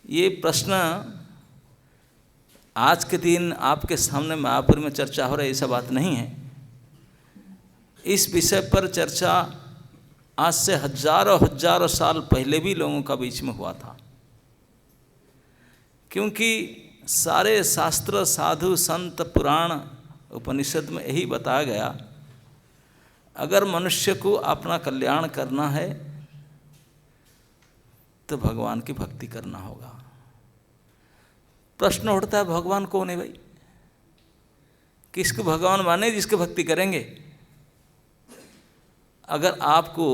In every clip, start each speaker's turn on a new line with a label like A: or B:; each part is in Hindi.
A: ये प्रश्न आज के दिन आपके सामने मायापुर में चर्चा हो रही है, ऐसा बात नहीं है। इस विषय पर चर्चा आज से हजारों हजारों साल पहले भी लोगों का बीच में हुआ था, क्योंकि सारे शास्त्र, साधु, संत, पुराण, उपनिषद में यही बताया गया, अगर मनुष्य को अपना कल्याण करना है तो भगवान की भक्ति करना होगा। प्रश्न उठता है, भगवान कौन है भाई? किसको भगवान माने जिसकी भक्ति करेंगे? अगर आपको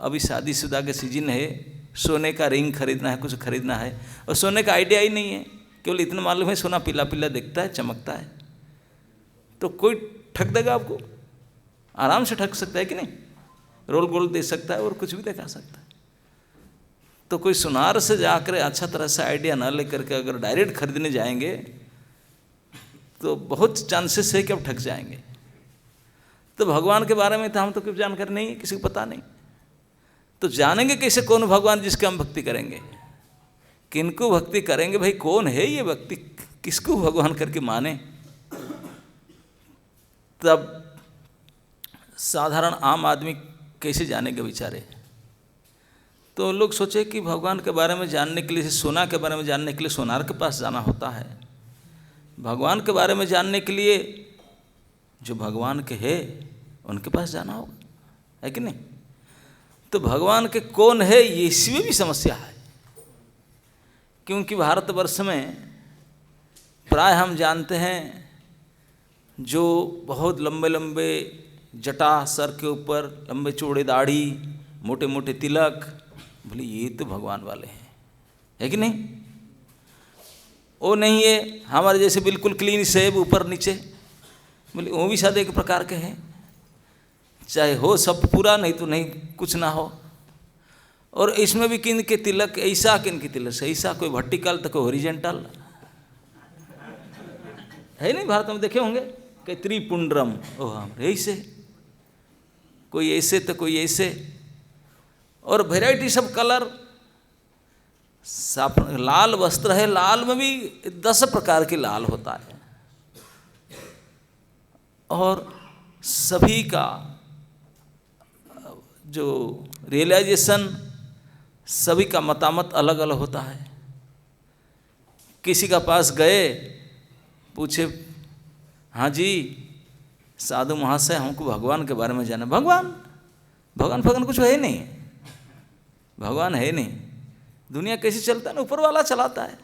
A: अभी शादीशुदा के सीजन है, सोने का रिंग खरीदना है, कुछ खरीदना है, और सोने का आइडिया ही नहीं है, केवल इतना मालूम है सोना पीला पीला दिखता है, चमकता है, तो कोई ठग देगा आपको? आराम से ठग सकता है कि नहीं? रोल गोल दे सकता है और कुछ भी दिखा सकता है। तो कोई सुनार से जाकर अच्छा तरह से आइडिया न लेकर के अगर डायरेक्ट खरीदने जाएंगे तो बहुत चांसेस है कि आप ठग जाएंगे। तो भगवान के बारे में तो हम तो कुछ जानकारी नहीं है, किसी को पता नहीं, तो जानेंगे कैसे कौन भगवान जिसके हम भक्ति करेंगे? किनको भक्ति करेंगे भाई? कौन है ये व्यक्ति, किसको भगवान करके माने? तब साधारण आम आदमी कैसे जानेंगे बेचारे? तो लोग सोचे कि भगवान के बारे में जानने के लिए, सोना के बारे में जानने के लिए सोनार के पास जाना होता है। भगवान के बारे में जानने के लिए जो भगवान के है उनके पास जाना होगा, है कि नहीं? तो भगवान के कौन है ये, इसमें भी समस्या है, क्योंकि भारतवर्ष में प्राय हम जानते हैं जो बहुत लंबे लंबे जटा, सर के ऊपर लंबे चौड़े दाढ़ी, मोटे मोटे तिलक, बोले ये तो भगवान वाले हैं, है कि नहीं? वो नहीं है हमारे जैसे बिल्कुल क्लीन शेव ऊपर नीचे, बोले वो भी शायद एक प्रकार के हैं, चाहे हो सब पूरा, नहीं तो नहीं कुछ ना हो। और इसमें भी किन के तिलक ऐसा, किन के तिलक ऐसा, कोई वर्टिकल तो कोई हॉरिजॉन्टल, है नहीं? भारत में देखे होंगे कि त्रिपुंड्रम, ओ हाँ ऐसे, कोई ऐसे तो कोई ऐसे, और वेराइटी सब कलर। लाल वस्त्र है, लाल में भी 10 प्रकार के लाल होता है, और सभी का जो रियलाइजेशन, सभी का मतामत अलग अलग होता है। किसी का पास गए, पूछे, हाँ जी साधु महाशय हमको भगवान के बारे में जाना। भगवान भगवान कुछ है नहीं, भगवान है नहीं। दुनिया कैसे चलता है ना, ऊपर वाला चलाता है,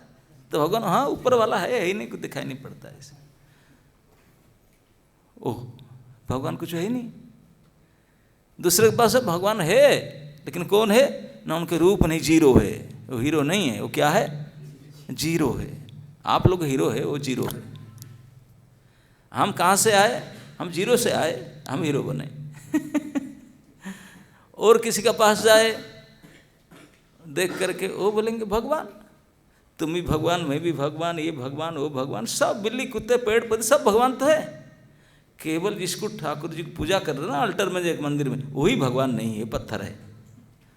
A: तो भगवान हाँ ऊपर वाला है ही नहीं, कुछ दिखाई नहीं पड़ता है ऐसे। ओह भगवान कुछ है ही नहीं। दूसरे के पास भगवान है, लेकिन कौन है ना, उनके रूप नहीं, जीरो है। वो हीरो नहीं है, वो क्या है? जीरो है। आप लोग हीरो है, वो जीरो है। हम कहाँ से आए? हम जीरो से आए, हम हीरो बने। और किसी का पास जाए, देख करके वो बोलेंगे भगवान, तुम भी भगवान, मैं भी भगवान, ये भगवान, वो भगवान, सब बिल्ली कुत्ते पेड़ पौधे सब भगवान तो है। केवल जिसको ठाकुर जी की पूजा कर रहे ना अल्टर में, एक मंदिर में, वही भगवान नहीं है, पत्थर है,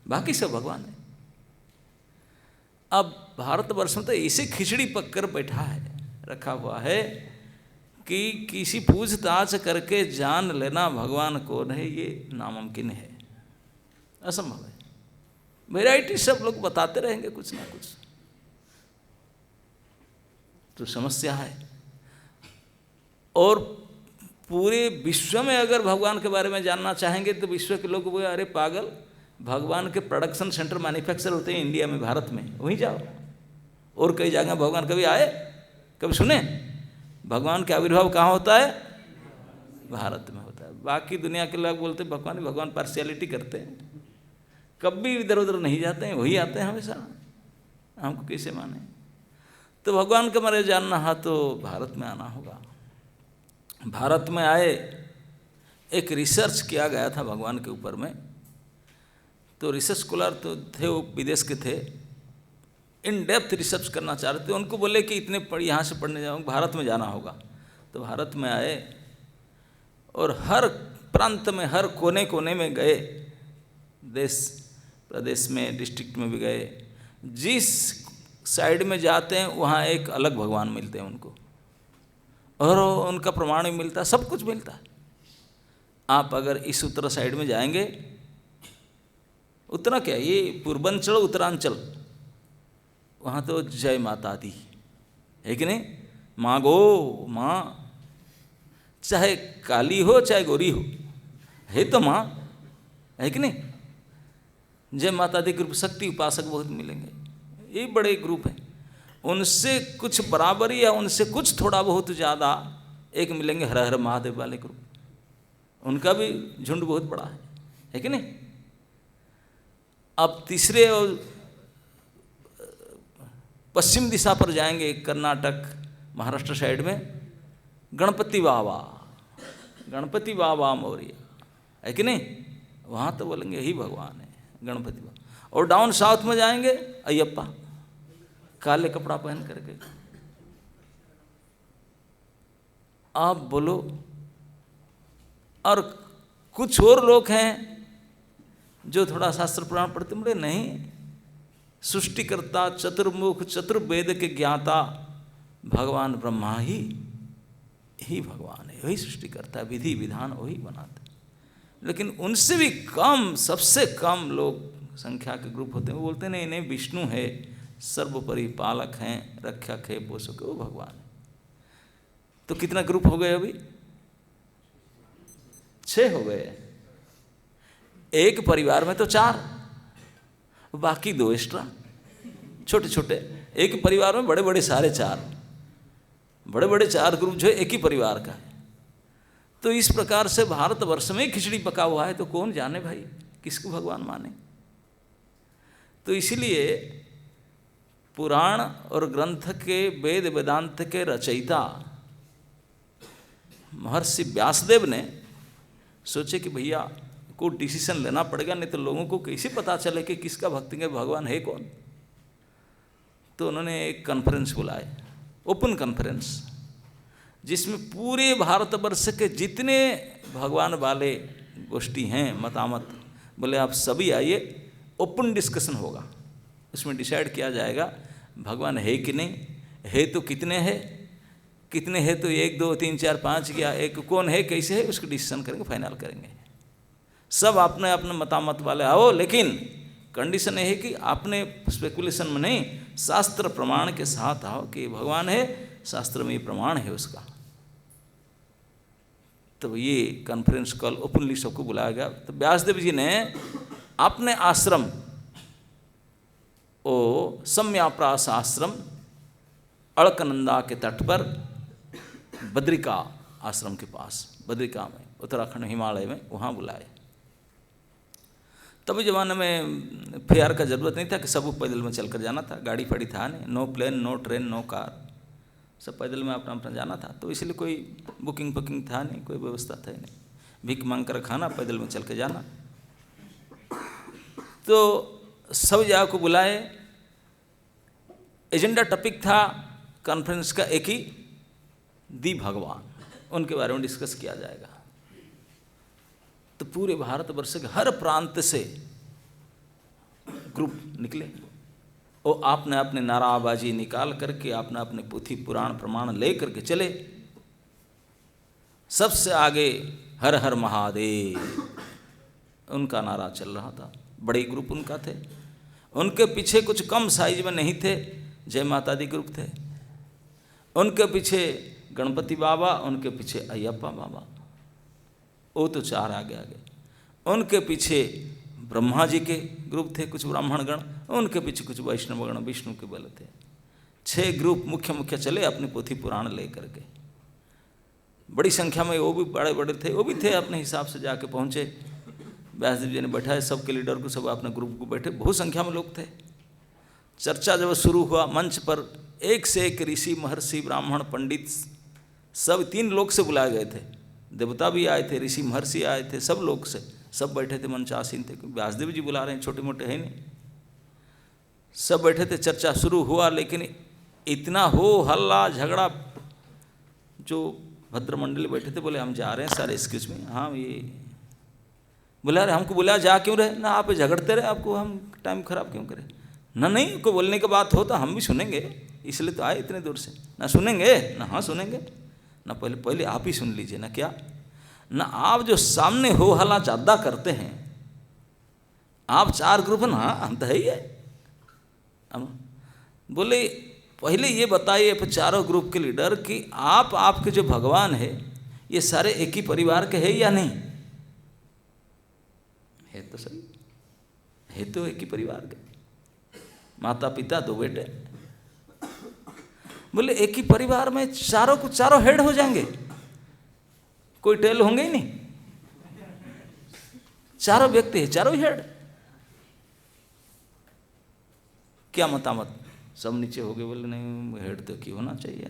A: बाकी सब भगवान है। अब भारतवर्ष में तो ऐसे खिचड़ी पक कर बैठा है, रखा हुआ है कि किसी पूछताछ करके जान लेना भगवान कौन है ये नामुमकिन है, असंभव है। वैरायटी सब लोग बताते रहेंगे कुछ ना कुछ, तो समस्या है। और पूरे विश्व में अगर भगवान के बारे में जानना चाहेंगे तो विश्व के लोग बोले अरे पागल, भगवान के प्रोडक्शन सेंटर मैन्युफैक्चर होते हैं इंडिया में, भारत में, वहीं जाओ। और कई जगह भगवान कभी आए, कभी सुने? भगवान का आविर्भाव कहाँ होता है? भारत में होता है। बाकी दुनिया के लोग बोलते भगवान भगवान पार्शियलिटी करते हैं, कभी इधर उधर नहीं जाते हैं, वही आते हैं हमेशा, हमको कैसे माने? तो भगवान का बारे में जानना है तो भारत में आना होगा। भारत में आए, एक रिसर्च किया गया था भगवान के ऊपर में, तो रिसर्च स्कॉलर तो थे, वो विदेश के थे, इन डेप्थ रिसर्च करना चाह रहे थे। उनको बोले कि इतने यहाँ से पढ़ने जाओ, भारत में जाना होगा। तो भारत में आए और हर प्रांत में, हर कोने कोने में गए, देश प्रदेश में, डिस्ट्रिक्ट में भी गए। जिस साइड में जाते हैं, वहाँ एक अलग भगवान मिलते हैं उनको, और उनका प्रमाण भी मिलता है, सब कुछ मिलता है। आप अगर इस उत्तर साइड में जाएंगे, उतना क्या, ये पूर्वांचल उत्तरांचल, वहाँ तो जय माता दी है कि नहीं, माँ गो माँ, चाहे काली हो चाहे गोरी हो, है तो माँ, है कि नहीं। जय माता दी ग्रुप शक्ति उपासक बहुत मिलेंगे, ये बड़े ग्रुप हैं। उनसे कुछ बराबरी या उनसे कुछ थोड़ा बहुत ज़्यादा एक मिलेंगे हर हर महादेव वाले ग्रुप, उनका भी झुंड बहुत बड़ा है कि नहीं। अब तीसरे और पश्चिम दिशा पर जाएंगे, कर्नाटक महाराष्ट्र साइड में, गणपति बाबा, गणपति बाबा मौर्य, है कि नहीं, वहाँ तो बोलेंगे यही भगवान है गणपति बाबा। और डाउन साउथ में जाएंगे, अयप्पा, काले कपड़ा पहन करके। आप बोलो, और कुछ और लोग हैं जो थोड़ा शास्त्र पुराण पढ़ते, बोले नहीं, सृष्टिकर्ता चतुर्मुख चतुर्वेद के ज्ञाता भगवान ब्रह्मा ही भगवान है, वही सृष्टि करता है, विधि विधान वही बनाते हैं। लेकिन उनसे भी कम, सबसे कम लोग संख्या के ग्रुप होते हैं, वो बोलते हैं नहीं नहीं, विष्णु है, सर्वोपरि पालक हैं, रक्षक है, पोषक है, वो भगवान है। तो कितना ग्रुप हो गए अभी? 6 हो गए। एक परिवार में तो 4, बाकी 2 एक्स्ट्रा छोटे छोटे। एक परिवार में बड़े बड़े सारे 4, बड़े बड़े 4 ग्रुप जो है एक ही परिवार का है। तो इस प्रकार से भारतवर्ष में खिचड़ी पका हुआ है, तो कौन जाने भाई किसको भगवान माने। तो इसलिए पुराण और ग्रंथ के वेद वेदांत के रचयिता महर्षि व्यासदेव ने सोचे कि भैया को डिसीजन लेना पड़ेगा, नहीं तो लोगों को कैसे पता चले कि किसका भक्ति के भगवान है कौन। तो उन्होंने एक कॉन्फ्रेंस बुलाए, ओपन कॉन्फ्रेंस, जिसमें पूरे भारतवर्ष के जितने भगवान वाले गोष्ठी हैं, मतामत, बोले आप सभी आइए, ओपन डिस्कशन होगा। उसमें डिसाइड किया जाएगा भगवान है कि नहीं है, तो कितने हैं, कितने हैं तो 1 2 3 4 5 या एक कौन है, कैसे है, उसको डिसीजन करेंगे, फाइनल करेंगे। सब अपने अपने मतामत वाले आओ, लेकिन कंडीशन है कि आपने स्पेकुलेशन में नहीं, शास्त्र प्रमाण के साथ आओ कि भगवान है, शास्त्र में प्रमाण है उसका। तो ये कॉन्फ्रेंस कॉल ओपनली सबको बुलाया गया। तो व्यासदेव जी ने अपने आश्रम, ओ सम्याप्रास आश्रम, अलकनंदा के तट पर, बद्रिका आश्रम के पास, बद्रिका में, उत्तराखंड हिमालय में, वहाँ बुलाए। तभी ज़माने में फेयर का ज़रूरत नहीं था कि सब पैदल में चलकर जाना था, गाड़ी फाड़ी था नहीं, no plane no train no car, सब पैदल में अपना अपना जाना था। तो इसलिए कोई बुकिंग था नहीं, कोई व्यवस्था था ही नहीं, भीख मांग कर खाना, पैदल में चल के जाना। तो सब जगह को बुलाए। एजेंडा टॉपिक था कॉन्फ्रेंस का एक ही, दी भगवान, उनके बारे में डिस्कस किया जाएगा। तो पूरे भारतवर्ष के हर प्रांत से ग्रुप निकले, और आपने अपने नाराबाजी निकाल करके, आपने अपने पोथी पुराण प्रमाण ले करके चले। सबसे आगे हर हर महादेव, उनका नारा चल रहा था। बड़े ग्रुप उनका थे, उनके पीछे कुछ कम साइज में नहीं थे, जय माता दी ग्रुप थे। उनके पीछे गणपति बाबा, उनके पीछे अयप्पा बाबा, वो तो 4 आगे आगे। उनके पीछे ब्रह्मा जी के ग्रुप थे, कुछ ब्राह्मण गण, उनके पीछे कुछ वैष्णव गण, विष्णु के बल थे। 6 ग्रुप मुख्य मुख्य चले अपनी पोथी पुराण ले करके। बड़ी संख्या में वो भी बड़े बड़े थे, वो भी थे, अपने हिसाब से जाके पहुँचे। व्यासदेव जी ने बैठाए सबके लीडर को, सब अपने ग्रुप को बैठे, बहुत संख्या में लोग थे। चर्चा जब शुरू हुआ, मंच पर एक से एक ऋषि, महर्षि, ब्राह्मण, पंडित, सब 3 लोक से बुलाए गए थे। देवता भी आए थे, ऋषि महर्षि आए थे, सब लोग से सब बैठे थे, मंचासीन थे। व्यासदेव जी बुला रहे हैं, छोटे मोटे है नहीं, सब बैठे थे। चर्चा शुरू हुआ, लेकिन इतना हो हल्ला झगड़ा, जो भद्रमंडली बैठे थे बोले हम जा रहे हैं सर, एक्सक्यूज मी, हाँ ये बुला रहे, हमको बुलाया, जा क्यों रहे ना, आप झगड़ते रहे, आपको हम टाइम खराब क्यों करें। ना नहीं, कोई बोलने की बात हो तो हम भी सुनेंगे, इसलिए तो आए इतने दूर से। ना सुनेंगे ना, हाँ सुनेंगे ना, पहले आप ही सुन लीजिए ना। क्या ना, आप जो सामने हो हल्ला ज़्यादा करते हैं, आप 4 ग्रुप ना, हम तो है ही है। हम बोले पहले ये बताइए चारों ग्रुप के लीडर कि आपके जो भगवान है ये सारे एक ही परिवार के हैं या नहीं? है तो सही, है तो एक ही परिवार के, माता पिता 2 बेटे। बोले एक ही परिवार में चारों हेड हो जाएंगे, कोई टेल होंगे ही नहीं, चारों व्यक्ति है, चारों हेड। क्या मतामत? सब नीचे हो गए। बोले नहीं, हेड तो एक ही होना चाहिए।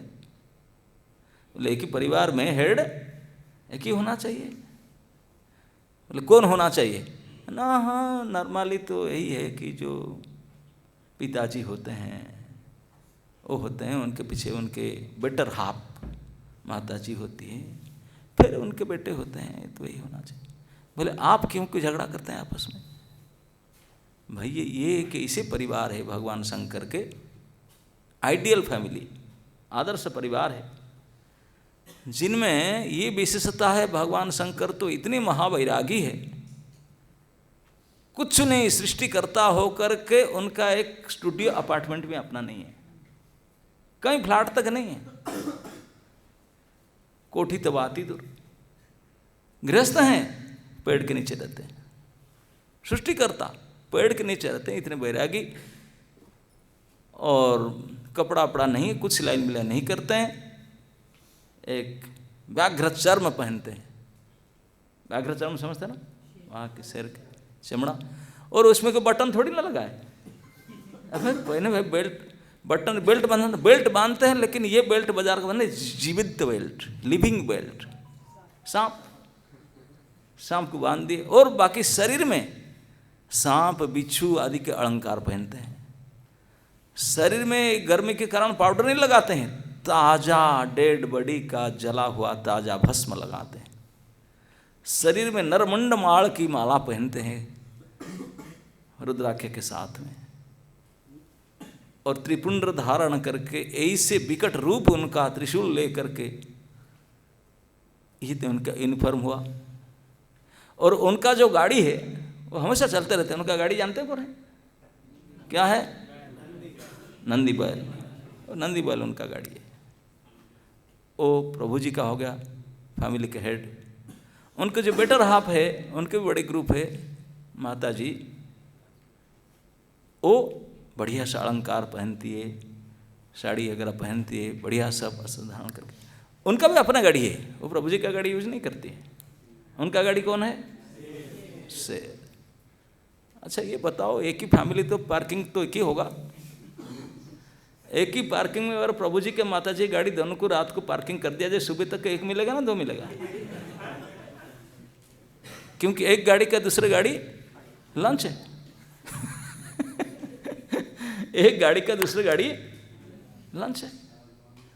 A: बोले एक ही परिवार में हेड एक ही होना चाहिए। बोले कौन होना चाहिए ना? हाँ नॉर्मली तो यही है कि जो पिताजी होते हैं वो होते हैं, उनके पीछे उनके बेटर हाफ माताजी होती है, फिर उनके बेटे होते हैं, तो यही होना चाहिए। बोले आप क्यों झगड़ा करते हैं आपस में? भाई ये कि इसे परिवार है भगवान शंकर के, आइडियल फैमिली, आदर्श परिवार है, जिनमें ये विशेषता है। भगवान शंकर तो इतने महावैरागी है, कुछ नहीं सृष्टिकर्ता होकर के उनका एक स्टूडियो अपार्टमेंट में अपना नहीं है, कहीं फ्लैट तक नहीं है, कोठी तबाती दूर, गृहस्थ हैं, पेड़ के नीचे रहते हैं। सृष्टिकर्ता पेड़ के नीचे रहते हैं, इतने वैरागी, और कपड़ा वपड़ा नहीं, कुछ सिलाई मिलाई नहीं करते हैं, एक व्याघ्र चर्म पहनते हैं। व्याघ्र चर्म समझते हैं ना, वहाँ के शेर के चमड़ा, और उसमें कोई बटन थोड़ी ना लगाए। अबे पहले भाई बेल्ट बांधते हैं, लेकिन ये बेल्ट बाजार का बने जीवित बेल्ट, लिविंग बेल्ट, सांप को बांध दिए, और बाकी शरीर में सांप बिच्छू आदि के अलंकार पहनते हैं। शरीर में गर्मी के कारण पाउडर नहीं लगाते हैं, ताजा डेड बॉडी का जला हुआ ताजा भस्म लगाते हैं। शरीर में नरमुंड माल की माला पहनते हैं रुद्राक्ष के साथ में, और त्रिपुंड धारण करके ऐसे विकट रूप उनका त्रिशूल लेकर के, ये तो उनका यूनिफॉर्म हुआ। और उनका जो गाड़ी है वो हमेशा चलते रहते हैं। उनका गाड़ी जानते हैं कौन है? क्या है? नंदी बैल। नंदी बैल उनका गाड़ी है। वो प्रभु जी का हो गया फैमिली के हेड। उनके जो बेटर हाफ है, उनके भी बड़े ग्रुप है, माता जी, वो बढ़िया सा अलंकार पहनती है, साड़ी वगैरह पहनती है, बढ़िया सब वस्त्र धारण करके। उनका भी अपना गाड़ी है, वो प्रभु जी का गाड़ी यूज नहीं करती है। उनका गाड़ी कौन है? शेर। अच्छा ये बताओ, एक ही फैमिली तो पार्किंग तो एक ही होगा। एक ही पार्किंग में अगर प्रभु जी के माता जी गाड़ी दोनों को रात को पार्किंग कर दिया जाए, सुबह तक एक मिलेगा ना 2 मिलेगा? क्योंकि एक गाड़ी का दूसरे गाड़ी लंच है। एक गाड़ी का दूसरे गाड़ी लंच है।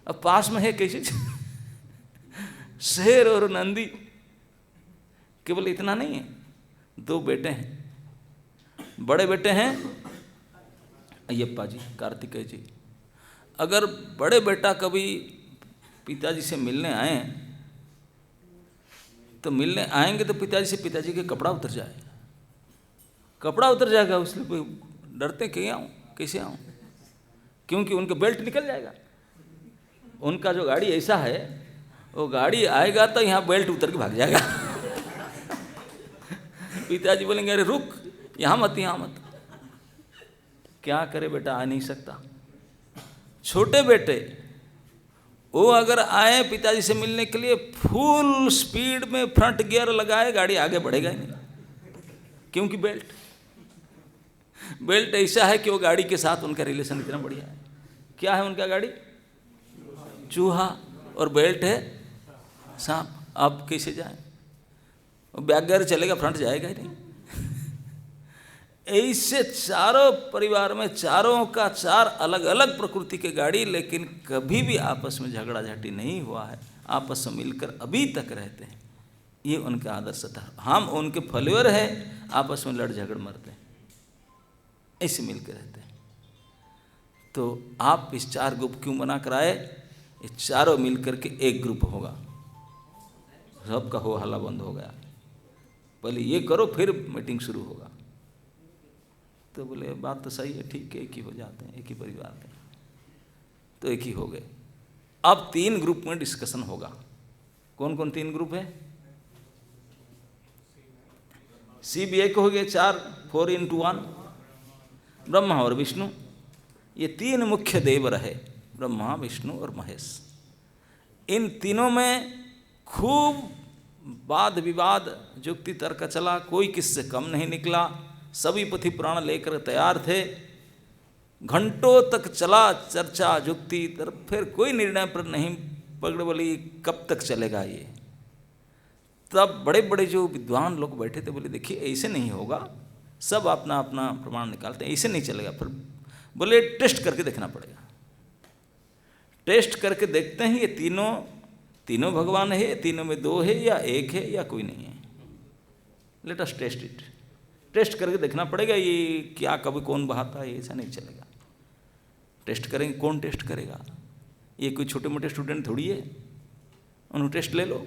A: अब पास में है कैसी शेर और नंदी। केवल इतना नहीं है, 2 बेटे हैं। बड़े बेटे हैं अयप्पा जी, कार्तिकेय जी। अगर बड़े बेटा कभी पिताजी से मिलने आए तो मिलने आएंगे तो पिताजी से पिताजी के कपड़ा उतर जाए, कपड़ा उतर जाएगा, उसलिए कोई डरते कैसे आऊँ, क्योंकि उनका बेल्ट निकल जाएगा। उनका जो गाड़ी ऐसा है, वो गाड़ी आएगा तो यहाँ बेल्ट उतर के भाग जाएगा। पिताजी बोलेंगे अरे रुक, यहाँ मत। क्या करे बेटा, आ नहीं सकता। छोटे बेटे वो अगर आए पिताजी से मिलने के लिए, फुल स्पीड में फ्रंट गियर लगाए, गाड़ी आगे बढ़ेगा ही नहीं, क्योंकि बेल्ट ऐसा है कि वो गाड़ी के साथ उनका रिलेशन इतना बढ़िया है। क्या है उनका गाड़ी? चूहा, और बेल्ट है सांप। अब कैसे जाए? बैक गियर चलेगा, फ्रंट जाएगा ही नहीं। ऐसे चारों परिवार में चारों का 4 अलग अलग प्रकृति के गाड़ी, लेकिन कभी भी आपस में झगड़ा झाटी नहीं हुआ है, आपस में मिलकर अभी तक रहते हैं। ये उनका आदर्श था। हम उनके फॉलोअर हैं, आपस में लड़ झगड़ मरते हैं, ऐसे मिलकर रहते हैं। तो आप इस 4 ग्रुप क्यों बना कराए? ये चारों मिल करके एक ग्रुप होगा। सबका हो हल्ला बंद हो गया, पहले ये करो फिर मीटिंग शुरू होगा। तो बोले बात तो सही है, ठीक है, एक ही हो जाते हैं, एक ही परिवार के। तो एक ही हो गए। अब 3 ग्रुप में डिस्कशन होगा। कौन कौन 3 ग्रुप है? CBI को हो गए 4, 4x1, ब्रह्मा और विष्णु। ये 3 मुख्य देव रहे, ब्रह्मा, विष्णु और महेश। इन तीनों में खूब वाद विवाद, जुक्ति तर्क चला, कोई किससे कम नहीं निकला। सभी पुथि पुराण लेकर तैयार थे। घंटों तक चला चर्चा, जुक्ति तर्क, फिर कोई निर्णय पर नहीं पकड़। बोली कब तक चलेगा ये? तब बड़े बड़े जो विद्वान लोग बैठे थे बोले देखिए ऐसे नहीं होगा, सब अपना अपना प्रमाण निकालते हैं, ऐसे नहीं चलेगा। फिर बोले टेस्ट करके देखना पड़ेगा। टेस्ट करके देखते हैं ये तीनों भगवान है, तीनों में 2 है या 1 है या कोई नहीं है। Let us test it. Test करके देखना पड़ेगा ये क्या कभी कौन बहाता है, ऐसा नहीं चलेगा। टेस्ट करेंगे, कौन टेस्ट करेगा? ये कोई छोटे मोटे स्टूडेंट थोड़ी है, उन्होंने टेस्ट ले लो।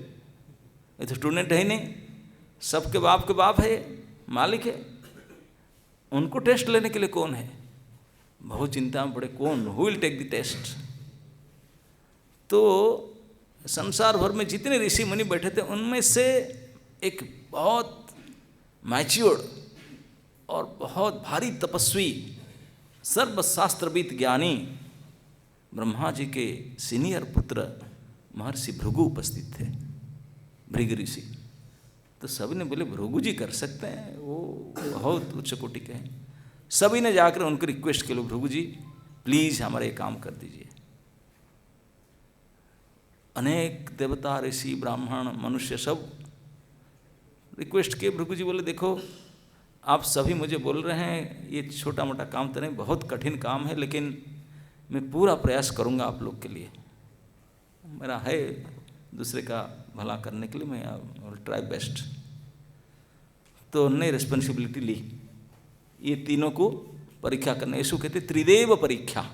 A: ये तो स्टूडेंट है ही नहीं, सबके बाप के बाप है, मालिक है। उनको टेस्ट लेने के लिए कौन है? बहुत चिंता में पड़े, कौन, who will take the test? तो संसार भर में जितने ऋषि मुनि बैठे थे उनमें से एक बहुत मैच्योर्ड और बहुत भारी तपस्वी, सर्वशास्त्रविद ज्ञानी ब्रह्मा जी के सीनियर पुत्र महर्षि भृगु उपस्थित थे, भृग ऋषि। तो सभी ने बोले भृगु जी कर सकते हैं, वो बहुत उच्च कोटि के हैं। सभी ने जाकर उनको रिक्वेस्ट के लो, भृगु जी प्लीज हमारे काम कर दीजिए। अनेक देवता, ऋषि, ब्राह्मण, मनुष्य सब रिक्वेस्ट किए। भृगु जी बोले देखो आप सभी मुझे बोल रहे हैं ये छोटा मोटा काम तो नहीं, बहुत कठिन काम है, लेकिन मैं पूरा प्रयास करूंगा आप लोग के लिए। मेरा है दूसरे का भला करने के लिए, मैं ट्राई बेस्ट। तो उन्होंने रिस्पॉन्सिबिलिटी ली ये तीनों को परीक्षा करने। इसको कहते त्रिदेव परीक्षा।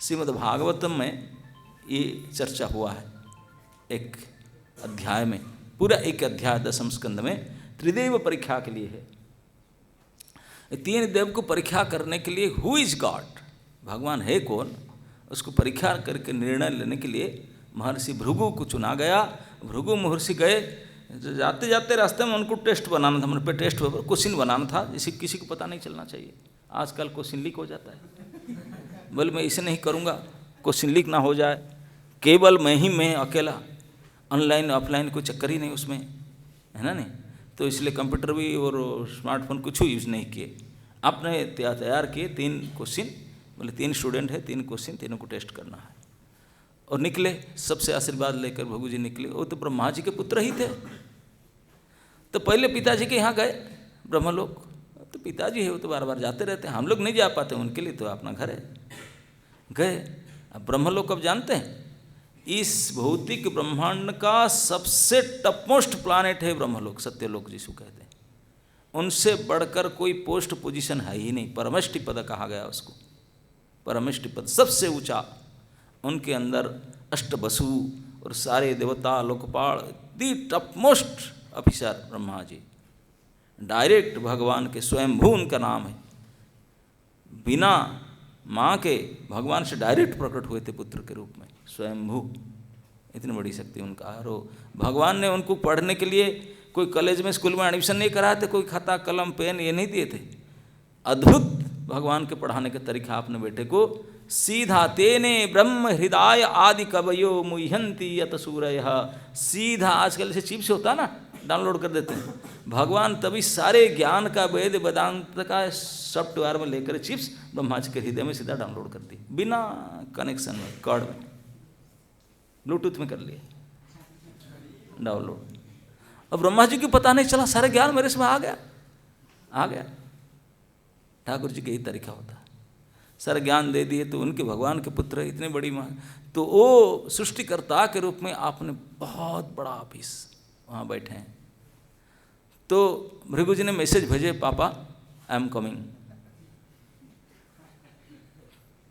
A: श्रीमद् भागवतम में ये चर्चा हुआ है एक अध्याय में, पूरा एक अध्याय 10वें स्कंद में त्रिदेव परीक्षा के लिए है। 3 देव को परीक्षा करने के लिए हु इज गॉड, भगवान है कौन, उसको परीक्षा करके निर्णय लेने के लिए महर्षि भृगु को चुना गया। भृगु महर्षि गए, जाते जाते रास्ते में उनको टेस्ट बनाना था, मतलब टेस्ट पेपर क्वेश्चन बनाना था, जिसे किसी को पता नहीं चलना चाहिए। आजकल क्वेश्चन लीक हो जाता है। बोले मैं इसे नहीं करूँगा, क्वेश्चन लीक ना हो जाए, केवल मैं अकेला, ऑनलाइन ऑफलाइन कोई चक्कर ही नहीं उसमें, है ना नहीं। तो इसलिए कंप्यूटर भी और स्मार्टफोन कुछ यूज़ नहीं किए, आपने तैयार किए 3 क्वेश्चन। बोले 3 स्टूडेंट है, 3 क्वेश्चन, तीनों को टेस्ट करना है। और निकले, सबसे आशीर्वाद लेकर भृगु जी निकले। वो तो ब्रह्मा जी के पुत्र ही थे। तो पहले पिताजी के यहाँ गए ब्रह्मलोक। तो पिताजी है वो तो बार बार जाते रहते हैं, हम लोग नहीं जा पाते, उनके लिए तो अपना घर है। गए, अब ब्रह्मलोक अब जानते हैं इस भौतिक ब्रह्मांड का सबसे टॉपमोस्ट प्लानेट है ब्रह्मलोक, सत्यलोक जिसको कहते हैं। उनसे बढ़कर कोई पोस्ट पोजीशन है ही नहीं, परमेष्टि पद कहा गया उसको, परमेष्टि पद सबसे ऊंचा। उनके अंदर अष्टवसु और सारे देवता, लोकपाल, दी topmost officer Brahma ji, direct भगवान के स्वयंभू उनका नाम है। बिना माँ के भगवान से डायरेक्ट प्रकट हुए थे पुत्र के रूप में, स्वयंभू। इतनी बड़ी शक्ति उनका। और भगवान ने उनको पढ़ने के लिए कोई कॉलेज में, स्कूल में एडमिशन नहीं कराए थे, कोई खाता कलम पेन ये नहीं दिए थे। अद्भुत भगवान के पढ़ाने का तरीका अपने बेटे को। सीधा तेने ब्रह्म हृदय आदि कवयो मुह्यंती यत सूरय। सीधा, आजकल से चिप्स होता ना, डाउनलोड कर देते हैं। भगवान तभी सारे ज्ञान का, वेद वेदांत का सॉफ्टवेयर में लेकर चिप्स ब्रह्मा जी के हृदय में सीधा डाउनलोड कर दी, बिना कनेक्शन में, कॉर्ड में, ब्लूटूथ में कर लिए डाउनलोड। अब ब्रह्मा जी को पता नहीं चला, सारे ज्ञान मेरे से आ गया। ठाकुर जी का ही तरीका होता है, सारे ज्ञान दे दिए। तो उनके भगवान के पुत्र इतने बड़ी माँ, तो वो सृष्टिकर्ता के रूप में आपने बहुत बड़ा ऑफिस वहाँ बैठे हैं। तो भृगु जी ने मैसेज भेजे, पापा आई एम कमिंग।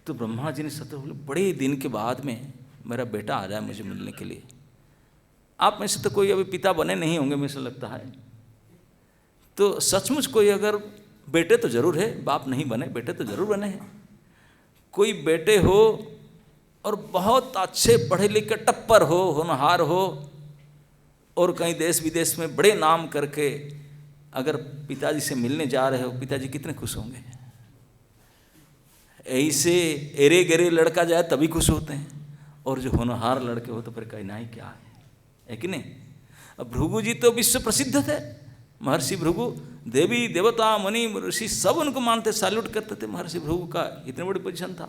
A: तो ब्रह्मा जी ने सत्य बोले, बड़े दिन के बाद में मेरा बेटा आ जाए मुझे मिलने के लिए। आप में से तो कोई अभी पिता बने नहीं होंगे मुझे लगता है, तो सचमुच कोई अगर बेटे तो जरूर है, बाप नहीं बने, बेटे तो जरूर बने हैं। कोई बेटे हो और बहुत अच्छे पढ़े लिखे टप्पर हो, होनहार हो, और कहीं देश विदेश में बड़े नाम करके अगर पिताजी से मिलने जा रहे हो, पिताजी कितने खुश होंगे। ऐसे एरे गरे लड़का जाए तभी खुश होते हैं, और जो होनहार लड़के हो तो फिर कहना ही क्या है कि नहीं। अब भृगु जी तो विश्व प्रसिद्ध थे, महर्षि भृगु, देवी देवता मुनि ऋषि सब उनको मानते, सैल्यूट करते थे। महर्षि भृगु का इतनी बड़ी पोजीशन था।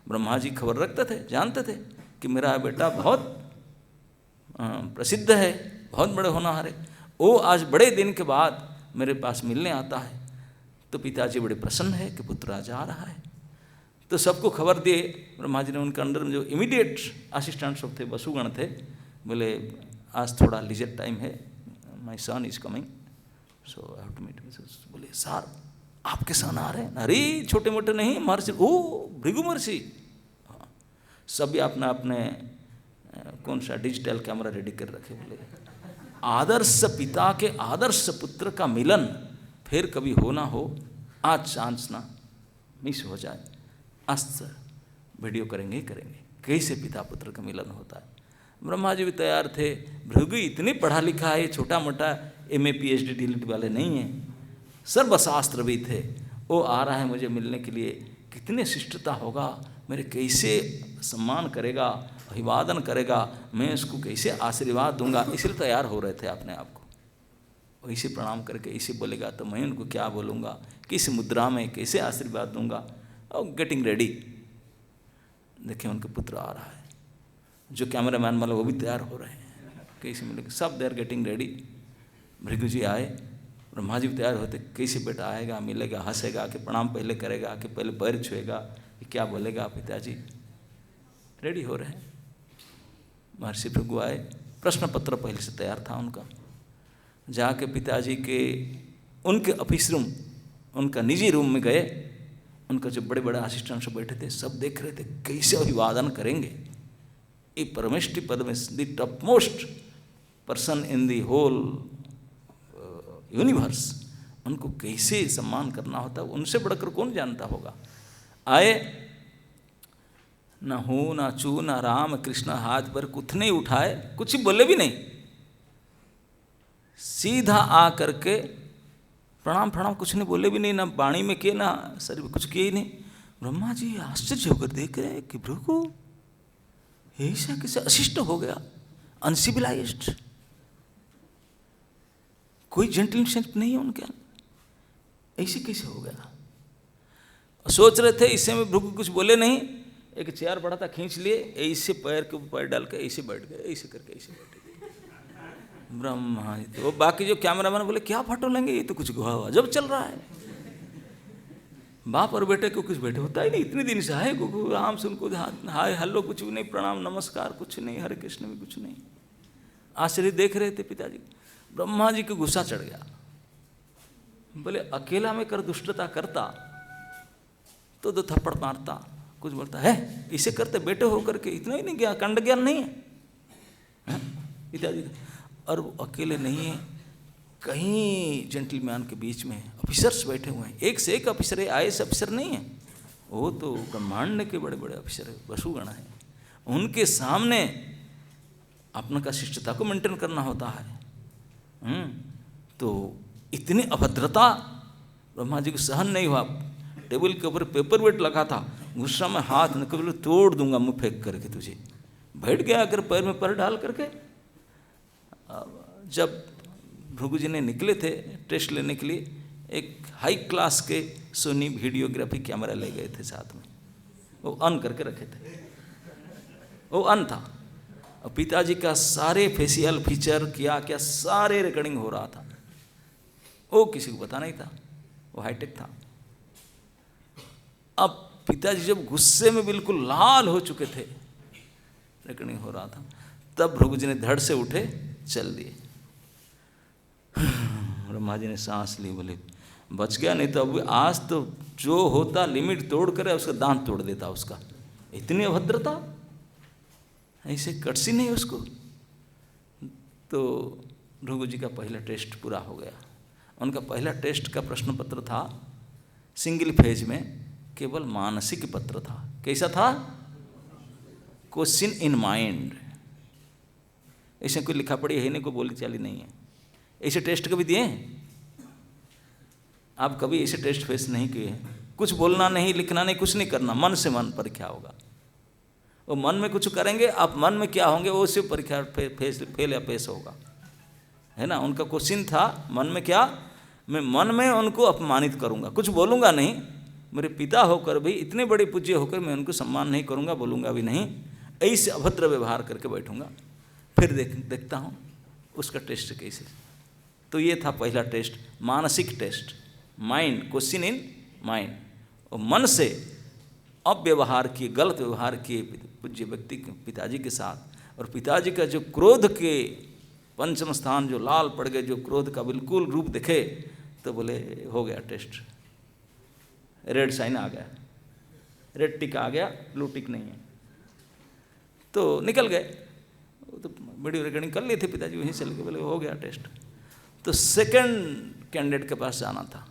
A: ब्रह्मा जी खबर रखते थे, जानते थे कि मेरा बेटा बहुत प्रसिद्ध है, बहुत बड़े होनहार है, वो आज बड़े दिन के बाद मेरे पास मिलने आता है। तो पिताजी बड़े प्रसन्न है कि पुत्र आज आ रहा है। तो सबको खबर दिए ब्रह्मा जी ने। उनके अंडर में जो इमीडिएट असिस्टेंट सब थे, वसुगण थे, बोले आज थोड़ा लीजर टाइम है, my son is coming, so I have to meet. बोले सर आपके सन आ रहे हैं? अरे छोटे मोटे नहीं, महर्षि, ओ भृगु महर्षि। हाँ, सभी अपना अपने कौन सा डिजिटल कैमरा रेडी कर रखे। बोले आदर्श पिता के आदर्श पुत्र का मिलन फिर कभी हो ना हो, आज चांस ना मिस हो जाए, आज वीडियो करेंगे ही करेंगे, कैसे पिता पुत्र का मिलन होता है। ब्रह्मा जी भी तैयार थे। भृगु इतनी पढ़ा लिखा है, छोटा मोटा MA PhD DLIT वाले नहीं हैं, सर्वशास्त्र भी थे। वो आ रहा है मुझे मिलने के लिए, कितने शिष्टता होगा, मेरे कैसे सम्मान करेगा, अभिवादन करेगा, मैं उसको कैसे आशीर्वाद दूंगा, इसलिए तैयार हो रहे थे अपने आप को। वैसे प्रणाम करके ऐसे बोलेगा तो मैं उनको क्या बोलूँगा, किस मुद्रा में कैसे आशीर्वाद दूंगा, और गेटिंग रेडी। देखिए उनके पुत्र आ रहा है, जो कैमरामैन वाले वो भी तैयार हो रहे हैं, कैसे मिलेगा, सब they are getting ready. Bhrigu ji आए, ब्रह्मा जी भी तैयार होते, कैसे बेटा आएगा, मिलेगा, हंसेगा कि प्रणाम पहले करेगा कि पहले पैर छुएगा कि क्या बोलेगा। पिताजी रेडी हो रहे हैं। महर्षि भृगु आए, प्रश्न पत्र पहले से तैयार था उनका। जाके पिताजी के उनके ऑफिस रूम, उनका निजी रूम में गए। उनका जो बड़े बड़े असिस्टेंट सब बैठे थे, सब देख रहे थे कैसे अभिवादन करेंगे। ए परमेष्टि पद में the topmost person in the whole universe, उनको कैसे सम्मान करना होता है, उनसे बढ़कर कौन जानता होगा। आए, न हो न चू न राम कृष्ण, हाथ पर कुछ नहीं उठाए, कुछ बोले भी नहीं, सीधा आ करके प्रणाम प्रणाम, कुछ नहीं बोले भी नहीं, ना वाणी में किए, ना शरीर में कुछ किए ही नहीं। ब्रह्मा जी आश्चर्य होकर देख रहे कि भृगु ऐसा कैसे अशिष्ट हो गया, अनसिविलाइज्ड, कोई जेंटलमैनशिप नहीं है उनके, ऐसे कैसे हो गया। सोच रहे थे, इससे में भृगु कुछ बोले नहीं, एक चेयर पड़ा था, खींच लिए, ऐसे पैर के ऊपर डाल के ऐसे बैठ गए, ऐसे करके ऐसे बैठ गए। ब्रह्मा जी तो बाकी जो कैमरामैन बोले क्या फोटो लेंगे, ये तो कुछ गजब चल रहा है। बाप और बेटे को कुछ बैठे होता ही नहीं, इतने दिन से है आराम से उनको हाय हेलो कुछ भी नहीं, प्रणाम नमस्कार कुछ नहीं, हरे कृष्ण भी कुछ नहीं। आश्चर्य देख रहे थे पिताजी। ब्रह्मा जी को गुस्सा चढ़ गया, बोले अकेला में कर दुष्टता करता तो दो थप्पड़ मारता, कुछ बोलता है इसे करते बेटे होकर के, इतना ही नहीं गया, कंड ज्ञान नहीं है पिताजी। और वो अकेले नहीं है, कहीं जेंटलमैन के बीच में ऑफिसर्स बैठे हुए हैं, एक से एक ऑफिसर है, IAS ऑफिसर नहीं है, वो तो ब्रह्मांड के बड़े बड़े ऑफिसर है, वसुगण है। उनके सामने अपने का शिष्टता को मेंटेन करना होता है। तो इतनी अभद्रता ब्रह्मा जी को सहन नहीं हुआ। टेबल के ऊपर पेपर वेट लगा था, गुस्सा में हाथ निकल तोड़ दूंगा मुंह फेंक करके तुझे। बैठ गया अगर पैर में पैर डाल करके। जब भृगु जी ने निकले थे टेस्ट लेने के लिए, एक हाई क्लास के सोनी वीडियोग्राफी कैमरा ले गए थे साथ में, वो ऑन करके रखे थे, वो ऑन था। और पिताजी का सारे फेशियल फीचर क्या क्या सारे रिकॉर्डिंग हो रहा था, वो किसी को पता नहीं था, वो हाईटेक था। अब पिताजी जब गुस्से में बिल्कुल लाल हो चुके थे, रिकॉर्डिंग हो रहा था, तब भृगु जी ने धड़ से उठे, चल दिए। ब्रह्मा जी ने सांस ली, बोले बच गया, नहीं तो अब आज तो जो होता लिमिट तोड़ करे उसका दांत तोड़ देता उसका। इतनी अभद्रता, ऐसे कटसी नहीं उसको। तो भृगु जी का पहला टेस्ट पूरा हो गया। उनका पहला टेस्ट का प्रश्न पत्र था सिंगल पेज में, केवल मानसिक पत्र था। कैसा था? Question in mind. ऐसे कोई लिखा पढ़ी है नहीं, कोई बोली चाली नहीं है। ऐसे टेस्ट कभी दिए? आप कभी ऐसे टेस्ट फेस नहीं किए? कुछ बोलना नहीं, लिखना नहीं, कुछ नहीं करना, मन से मन परीक्षा होगा। वो मन में कुछ करेंगे, आप मन में क्या होंगे वो सिर्फ परीक्षा फेल या पेश होगा, है ना। उनका क्वेश्चन था मन में क्या, मैं मन में उनको अपमानित करूंगा, कुछ बोलूंगा नहीं, मेरे पिता होकर भी, इतने बड़े पूज्य होकर मैं उनको सम्मान नहीं करूंगा, बोलूंगा भी नहीं, ऐसे अभद्र व्यवहार करके बैठूंगा, फिर देखता हूँ उसका टेस्ट कैसे। तो ये था पहला टेस्ट, मानसिक test, mind, question in mind. और मन से अव्यवहार किए, गलत व्यवहार किए पूज्य व्यक्ति के पिताजी के साथ, और पिताजी का जो क्रोध के पंचम स्थान जो लाल पड़ गए, जो क्रोध का बिल्कुल रूप दिखे, तो बोले हो गया टेस्ट, रेड साइन आ गया, रेड टिक आ गया, ब्लू टिक नहीं है। तो निकल गए, तो वीडियो रिकॉर्डिंग कर लिए थे पिताजी, वहीं चल के बोले हो गया टेस्ट। तो सेकंड कैंडिडेट के पास जाना था।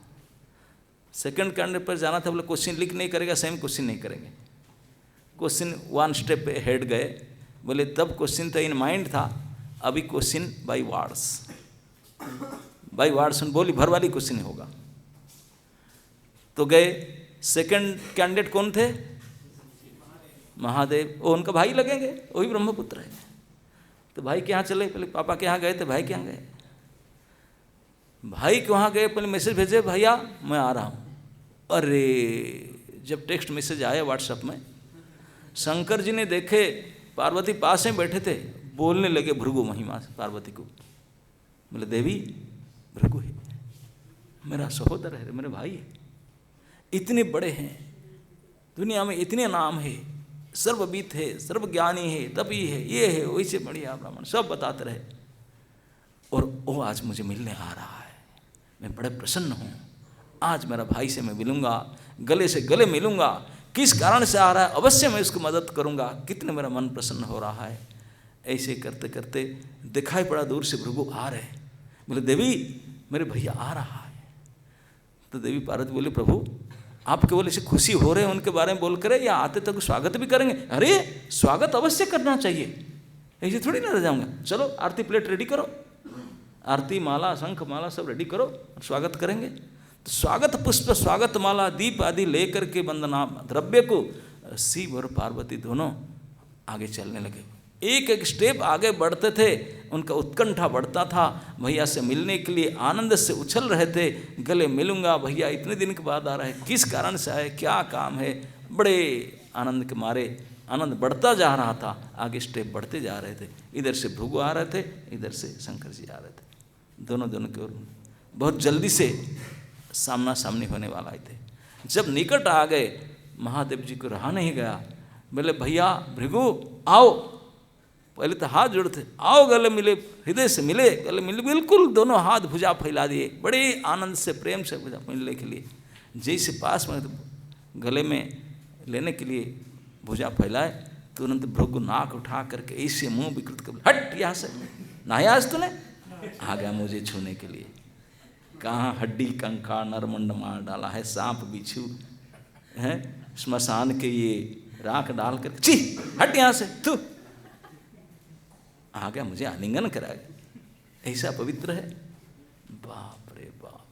A: सेकंड कैंडिडेट पर जाना था, बोले क्वेश्चन लिख नहीं करेगा, सेम क्वेश्चन नहीं करेंगे। क्वेश्चन वन स्टेप हेड गए, बोले तब क्वेश्चन तो इन माइंड था, अभी question by words, by words बोली भर वाली क्वेश्चन होगा। तो गए, सेकंड कैंडिडेट कौन थे? महादेव, वो उनका भाई लगेंगे, वही ब्रह्मपुत्र है। तो भाई के यहाँ चले, पहले पापा के यहाँ गए थे, भाई के यहाँ गए, भाई के वहाँ गए, पहले मैसेज भेजे, भैया मैं आ रहा हूँ। अरे जब टेक्स्ट मैसेज आया व्हाट्सएप में, शंकर जी ने देखे पार्वती पास में बैठे थे, बोलने लगे भृगु महिमा से पार्वती को, बोले देवी भृगु है, मेरा सहोदर है, मेरे भाई है, इतने बड़े हैं, दुनिया में इतने नाम है, सर्वविद है, सर्वज्ञानी है, तपी है, ये है, वैसे बढ़िया ब्राह्मण, सब बताते रहे। और वो आज मुझे मिलने आ रहा है, मैं बड़े प्रसन्न हूँ, आज मेरा भाई से मैं मिलूँगा, गले से गले मिलूँगा, किस कारण से आ रहा है, अवश्य मैं उसको मदद करूँगा, कितने मेरा मन प्रसन्न हो रहा है। ऐसे करते करते दिखाई पड़ा दूर से भृगु आ रहे, बोले देवी मेरे भैया आ रहा है। तो देवी पार्वती बोले प्रभु आप केवल ऐसे खुशी हो रहे हैं उनके बारे में बोल कर, या आते तक स्वागत भी करेंगे? अरे स्वागत अवश्य करना चाहिए, ऐसे थोड़ी ना रह जाऊँगा, चलो आरती प्लेट रेडी करो, आरती माला शंख माला सब रेडी करो, स्वागत करेंगे। तो स्वागत पुष्प, स्वागत माला, दीप आदि लेकर के वंदना द्रव्य को शिव और पार्वती दोनों आगे चलने लगे। एक एक स्टेप आगे बढ़ते थे, उनका उत्कंठा बढ़ता था, भैया से मिलने के लिए आनंद से उछल रहे थे, गले मिलूंगा, भैया इतने दिन के बाद आ रहे हैं, किस कारण से आए, क्या काम है, बड़े आनंद के मारे आनंद बढ़ता जा रहा था, आगे स्टेप बढ़ते जा रहे थे। इधर से भृगु आ रहे थे, इधर से शंकर जी आ रहे थे, दोनों की ओर बहुत जल्दी से सामना सामनी होने वाला थे। जब निकट आ गए, महादेव जी को रहा नहीं गया, बोले भैया भृगु आओ, पहले तो हाथ जोड़ते, आओ गले मिले, हृदय से मिले, गले मिले, बिल्कुल दोनों हाथ भुजा फैला दिए, बड़े आनंद से प्रेम से भुजा मिलने के लिए, जैसे पास में गले में लेने के लिए भुजा फैलाए, तुरंत भृगु नाक उठा करके ऐसे मुंह विकृत कर, हट यहाँ से, नहाया आज तूने, आ गया मुझे छूने के लिए, कहाँ हड्डी कंकाल नरमुंड मार डाला है, सांप बिच्छू है, श्मशान के ये राख डाल कर, ची हट यहाँ से, तू आ गया मुझे आलिंगन कराया, ऐसा पवित्र है। बाप रे बाप,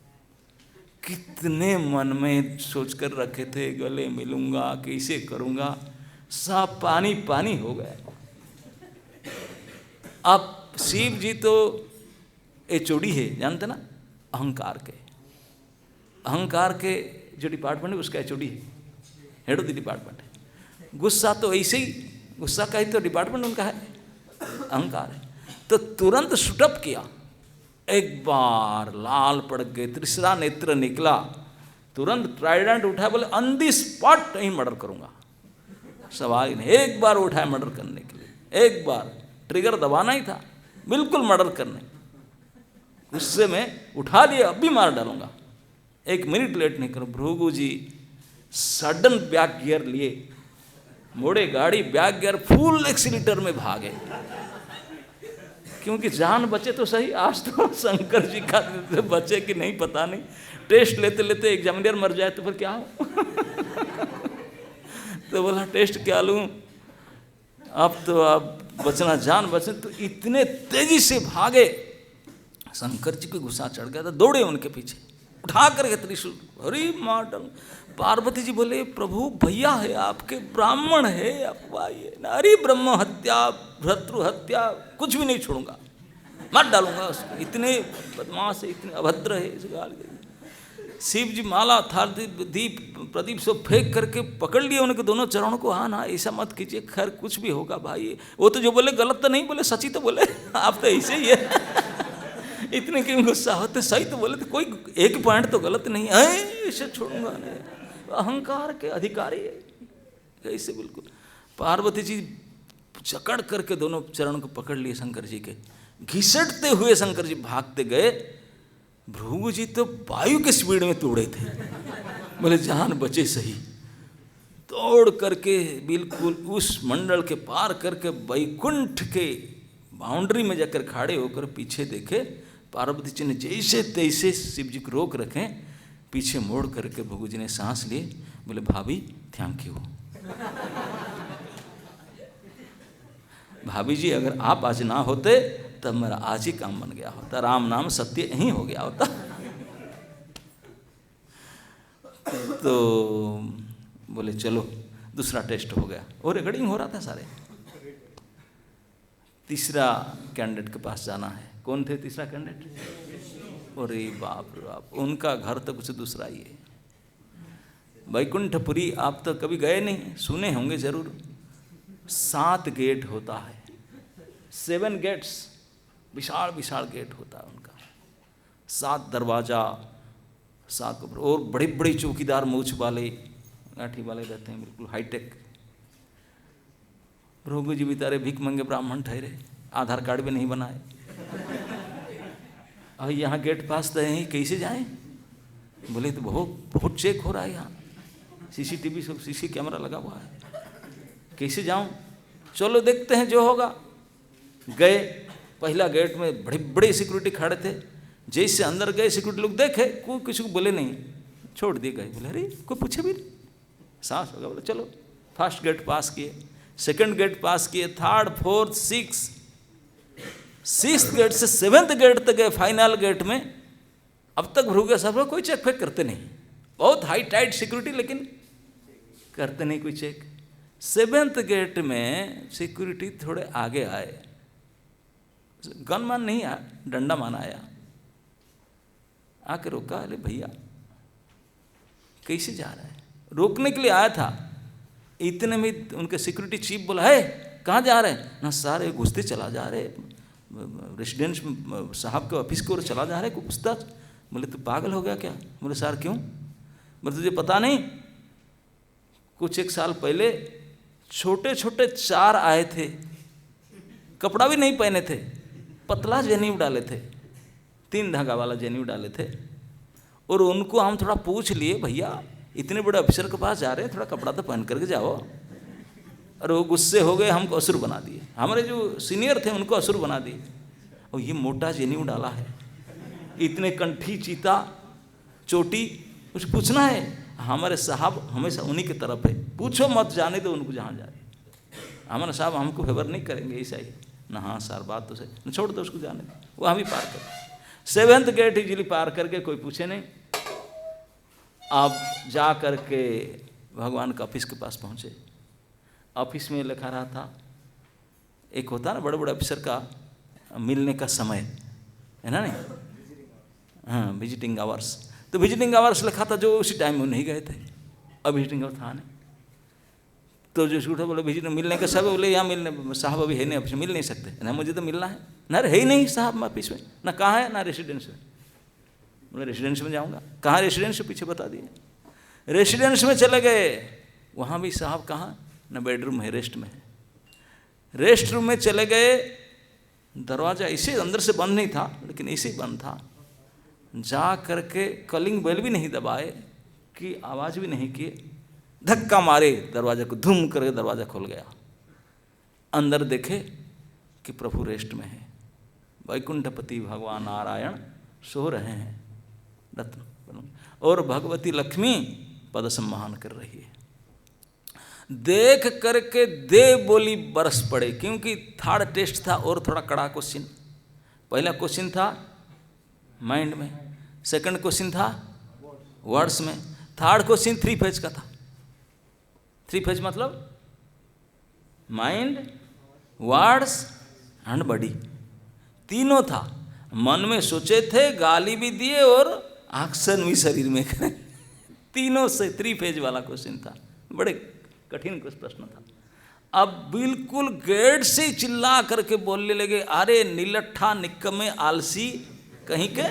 A: कितने मन में सोचकर रखे थे गले मिलूंगा, कैसे करूंगा, सब पानी पानी हो गया। अब शिव जी तो एचओडी है, जानते ना, अहंकार के जो डिपार्टमेंट है उसका एचओडी है, हेड ऑफ द डिपार्टमेंट है। गुस्सा तो ऐसे ही, गुस्सा का ही तो डिपार्टमेंट उनका है, अहंकार है। तो तुरंत शूटअप किया, एक बार लाल पड़ गए, तीसरा नेत्र निकला, तुरंत ट्राइडेंट उठाया, बोले ऑन दी स्पॉट नहीं मर्डर करूंगा, सवाल ही नहीं, एक बार उठाया मर्डर करने के लिए, एक बार ट्रिगर दबाना ही था, बिल्कुल मर्डर करने, गुस्से में उठा लिया, अब भी मार डालूंगा, 1 मिनट लेट नहीं करो। भृगु जी सडन बैक गियर लिए, मोड़े गाड़ी, बैक गियर, फुल एक्सीलेटर में भागे, क्योंकि जान बचे तो सही। आज तो शंकर जी का बचे कि नहीं पता नहीं, टेस्ट लेते लेते एग्जामिनर मर जाए तो फिर क्या हो। तो बोला टेस्ट क्या लूँ, अब तो आप बचना, जान बचे। तो इतने तेजी से भागे, शंकर जी को गुस्सा चढ़ गया था, दौड़े उनके पीछे, उठा करके त्रिशूल, अरे मार। पार्वती जी बोले प्रभु भैया है आपके, ब्राह्मण है, अपवाइए, अरे ब्रह्म हत्या भ्रातृ हत्या कुछ भी नहीं छोड़ूंगा, मत डालूंगा उसको, इतने बदमाश है, इतने अभद्र है, इसे गाल दे। शिव जी माला थाल दीप प्रदीप सब फेंक करके पकड़ लिए उनके दोनों चरणों को, हाँ ना ऐसा मत कीजिए, खैर कुछ भी होगा भाई। वो तो जो बोले गलत तो नहीं बोले, सच्ची तो बोले, आप तो ऐसे ही है। इतने क्यों गुस्सा होते, सही तो बोले, तो कोई एक पॉइंट तो गलत नहीं है, इसे छोड़ूंगा नहीं, अहंकार के अधिकारी है कैसे। बिल्कुल पार्वती जी जकड़ करके दोनों चरण को पकड़ लिए शंकर जी के, घिसटते हुए शंकर जी भागते गए। भृगु जी तो वायु के स्पीड में तोड़े थे, बोले जान बचे सही। दौड़ करके बिल्कुल उस मंडल के पार करके वैकुंठ के बाउंड्री में जाकर खड़े होकर पीछे देखे, पार्वती जी ने जैसे तैसे शिव जी को रोक रखे, पीछे मोड़ करके भृगु जी ने सांस लिए, बोले भाभी थैंक यू। भाभी जी अगर आप आज ना होते तब मेरा आज ही काम बन गया होता, राम नाम सत्य ही हो गया होता। तो बोले चलो दूसरा टेस्ट हो गया, और रिकॉर्डिंग हो रहा था सारे। तीसरा कैंडिडेट के पास जाना है। कौन थे तीसरा कैंडिडेट? अरे बाप रे बाप, उनका घर तो कुछ दूसरा ही है। वैकुंठपुरी आप तो कभी गए नहीं, सुने होंगे जरूर। 7 गेट होता है, 7 गेट्स, विशाल विशाल गेट होता है उनका, 7 दरवाजा, 7 और बड़े बड़े चौकीदार मूछ वाले लाठी वाले रहते हैं, बिल्कुल हाईटेक। भृगु जी बेचारे भीख मंगे ब्राह्मण ठहरे, आधार कार्ड भी नहीं बनाए। और यहाँ गेट पास तो यहीं कैसे जाएं? बोले तो बहुत चेक हो रहा है यहाँ, सीसीटीवी सब सीसी कैमरा लगा हुआ है, कैसे जाऊं? चलो देखते हैं जो होगा। गए, पहला गेट में बड़े बड़े सिक्योरिटी खड़े थे। जैसे अंदर गए सिक्योरिटी लोग देखे, कोई किसी को बोले नहीं, छोड़ दिए गए। बोले अरे कोई पूछे भी नहीं, सांस होगा। बोले चलो, फर्स्ट गेट पास किए, सेकंड गेट पास किए, थर्ड, फोर्थ, सिक्स्थ गेट से 7th गेट तक गए, फाइनल गेट में। अब तक भृगु साहब कोई चेक फेक करते नहीं, बहुत हाई टाइट सिक्योरिटी, लेकिन करते नहीं कोई चेक। 7th गेट में सिक्योरिटी थोड़े आगे आए, गन मान नहीं आया, डंडा मान आया, आके रोका। अरे भैया कैसे जा रहा है? रोकने के लिए आया था, इतने में उनके सिक्योरिटी चीफ बोला है कहाँ जा रहे हैं? ना सारे घुसते चला जा रहे, रेसिडेंस साहब के ऑफिस की ओर चला जा रहे, कोई पूछताछ। बोले तो पागल हो गया क्या? बोले सर क्यों? बोले तुझे पता नहीं, कुछ 1 साल पहले छोटे छोटे 4 आए थे, कपड़ा भी नहीं पहने थे, पतला जनेऊ डाले थे, 3 धागा वाला जनेऊ डाले थे, और उनको हम थोड़ा पूछ लिए, भैया इतने बड़े अफसर के पास जा रहे हैं, थोड़ा कपड़ा तो पहन करके जाओ। और वो गुस्से हो गए, हमको असुर बना दिए, हमारे जो सीनियर थे उनको असुर बना दिए। और ये मोटा जनेऊ डाला है, इतने कंठी, चीता, चोटी, कुछ पूछना है? हमारे साहब हमेशा उन्हीं की तरफ है, पूछो मत, जाने दो उनको जहाँ जाए। हमारे साहब हमको फेवर नहीं करेंगे, ऐसा ही ना। हाँ सर बात तो सही, छोड़ दो उसको, जाने दो, वो हम ही पार कर। 7th गेट इजीली पार करके, कोई पूछे नहीं। आप जा कर के भगवान के ऑफिस के पास पहुँचे। ऑफिस में लिखा रहा था, एक होता ना बड़े बड़े अफसर का मिलने का समय, है ना, नहीं? हाँ, विजिटिंग आवर्स। तो विजिटिंग आवर्स लिखा था, जो उसी टाइम में नहीं गए थे, अब विजिटिंग आवर्स था नहीं। तो जो स्कूटर बोले विजिट मिलने का सब, बोले यहाँ मिलने साहब अभी है नहीं ऑफिस में, मिल नहीं सकते ना, मुझे तो मिलना है ना, है ही नहीं साहब ऑफिस में, ना कहाँ है, ना रेसिडेंस में। बोले रेसिडेंस में जाऊँगा। कहाँ रेसिडेंस? पीछे बता दिए। रेसिडेंस में चले गए, वहाँ भी साहब कहाँ, ना बेडरूम है, रेस्ट में है। रेस्ट रूम में चले गए, दरवाज़ा ऐसे अंदर से बंद नहीं था, लेकिन ऐसे ही बंद था। जा करके कलिंग बेल भी नहीं दबाए कि आवाज़ भी नहीं किए, धक्का मारे दरवाजे को, धूम करके दरवाज़ा खुल गया। अंदर देखे कि प्रभु रेस्ट में है, वैकुंठपति भगवान नारायण सो रहे हैं रत्न, और भगवती लक्ष्मी पद सम्मान कर रही है। देख करके देव बोली बरस पड़े, क्योंकि थर्ड टेस्ट था और थोड़ा कड़ा क्वेश्चन। पहला क्वेश्चन था माइंड में, सेकंड क्वेश्चन था वर्ड्स में, थर्ड क्वेश्चन 3 फेज का था। 3 फेज मतलब माइंड, वर्ड्स एंड बॉडी, तीनों था। मन में सोचे थे, गाली भी दिए और एक्शन भी शरीर में करें, तीनों से 3 फेज वाला क्वेश्चन था। बड़े कठिन कुछ प्रश्न था। अब बिल्कुल गेट से चिल्ला करके बोलने लगे, अरे नीलट्ठा निकम्मे आलसी कहीं के,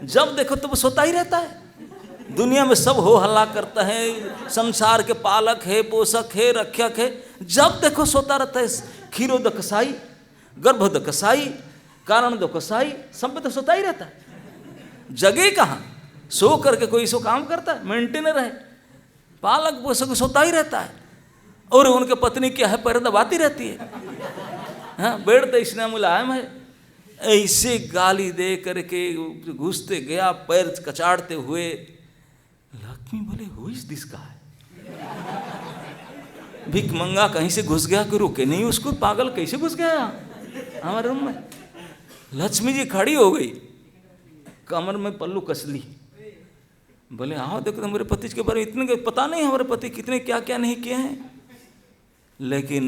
A: जब देखो तो वो सोता ही रहता है। दुनिया में सब हो हल्ला करता है, संसार के पालक है, पोषक है, रक्षक है, जब देखो सोता रहता है। खीरो द कसाई, गर्भ द कसाई, कारण द कसाई, सब में तो सोता ही रहता है। जगे कहाँ, सो करके कोई सो काम करता है, मेंटेनर है, पालक पोषक सोता ही रहता है। और उनके पत्नी क्या है, पैर दबाती रहती है, हाँ बेड तो इसने मुलायम है। ऐसे गाली दे करके घुसते गया, पैर कचाड़ते हुए। लक्ष्मी बोले, हु इज दिस गाय? भिक मंगा कहीं से घुस गया, कोई रोके नहीं उसको, पागल कैसे घुस गया हमारे रूम में? लक्ष्मी जी खड़ी हो गई, कमर में पल्लू कस ली, बोले आओ देखो, मेरे पति के बारे में इतने पता नहीं, हमारे पति कितने क्या क्या नहीं किए हैं। लेकिन